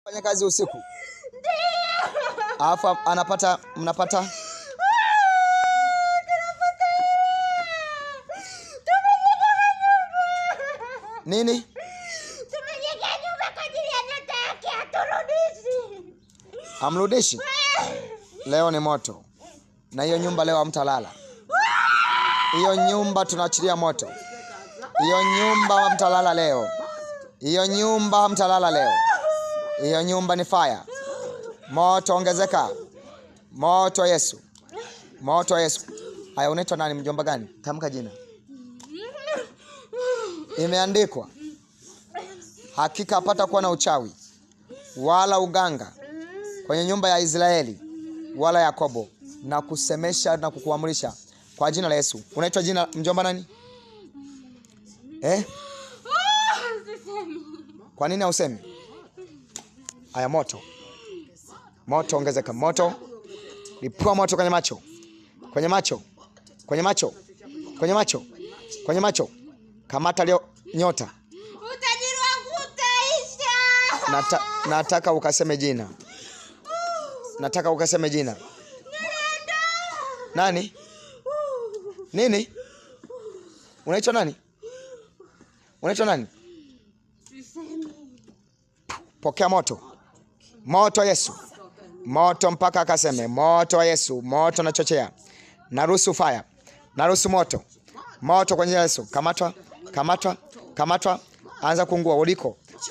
Fanya kazi usiku. Alafu mnapata nini? Tumejenga nyumba kwa ajili ya nyota yake, haturudishi. Hamrudishi? Leo ni moto. Na hiyo nyumba leo hamtalala. Hiyo nyumba tunaachilia moto. Hiyo nyumba hamtalala leo. Hiyo nyumba hamtalala leo. Hiyo nyumba ni fire. Moto ongezeka. Moto Yesu. Moto Yesu. Haya, unaitwa nani, mjomba gani? Tamka jina. Imeandikwa, hakika hapata kuwa na uchawi wala uganga kwenye nyumba ya Israeli wala Yakobo, na kusemesha na kukuamrisha kwa jina la Yesu. Unaitwa jina, mjomba nani? Kwa nini hausemi? Haya, moto. Moto ongezeka. Moto. Lipua moto kwenye macho. Kwenye macho. Kwenye macho. Kwenye macho. Kwenye macho. Kamata leo nyota. Utajiri wangu utaisha. Nataka ukaseme jina. Nataka ukaseme jina. Nani? Nini? Unaitwa nani? Unaitwa nani? Pokea moto. Moto Yesu. Moto mpaka akaseme. Moto Yesu. Moto nachochea. Naruhusu fire. Naruhusu moto. Moto kwa jina la Yesu. Kamatwa. Kamatwa. Kamatwa. Anza kuungua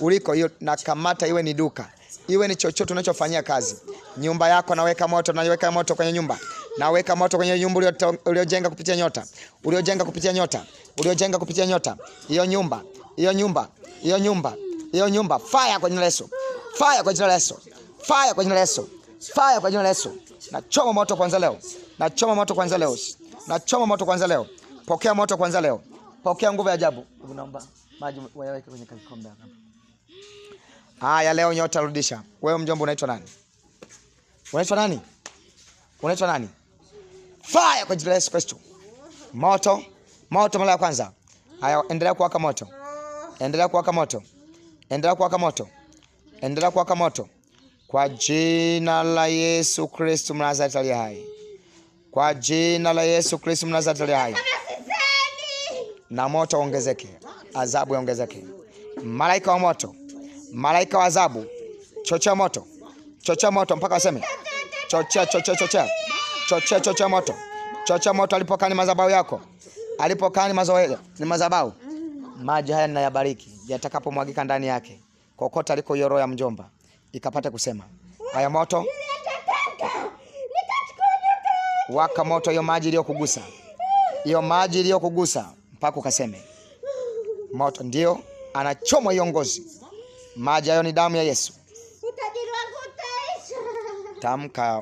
uliko hiyo, na kamata, iwe ni duka, iwe ni chochote unachofanyia kazi. Nyumba yako naweka moto, naweka moto kwenye nyumba. Naweka moto kwenye nyumba uliojenga kupitia nyota. Uliojenga kupitia nyota. Uliojenga kupitia nyota. Hiyo nyumba, hiyo nyumba, hiyo nyumba, hiyo nyumba, fire kwa jina la Yesu. Fire kwa jina la Yesu. Fire kwa jina la Yesu. Fire kwa jina la Yesu. Nachoma moto kwanza leo. Nachoma moto kwanza leo. Nachoma moto kwanza leo. Pokea moto kwanza leo. Pokea nguvu ya ajabu. Naomba maji waweke kwenye kikombe hapa. Haya, leo nyota rudisha. Wewe mjomba unaitwa nani? Unaitwa nani? Unaitwa nani? Fire kwa jina la Yesu Kristo. Moto. Moto mara ya kwanza. Haya, endelea kuwaka moto. Endelea kuwaka moto. Endelea kuwaka moto. Endelea kuwaka moto. Kwa jina la Yesu Kristo Mnazareti aliye hai. Kwa jina la Yesu Kristo Mnazareti aliye hai. Na moto ongezeke. Adhabu ongezeke. Malaika wa moto. Malaika wa adhabu. Chochea moto. Chochea moto mpaka waseme. Chochea, chochea, chochea. Chochea, chochea moto. Chochea moto alipokaa ni madhabahu yako. Alipokaa ni madhabahu. Maji haya ninayabariki yatakapomwagika ndani yake. Kokota aliko hiyo roho ya mjomba ikapata kusema. Haya, moto. Waka moto hiyo maji iliyokugusa. Hiyo maji iliyokugusa mpaka ukaseme. Moto ndio anachoma hiyo ngozi. Maji hayo ni damu ya Yesu. Utajiri wangu utaisha. Tamka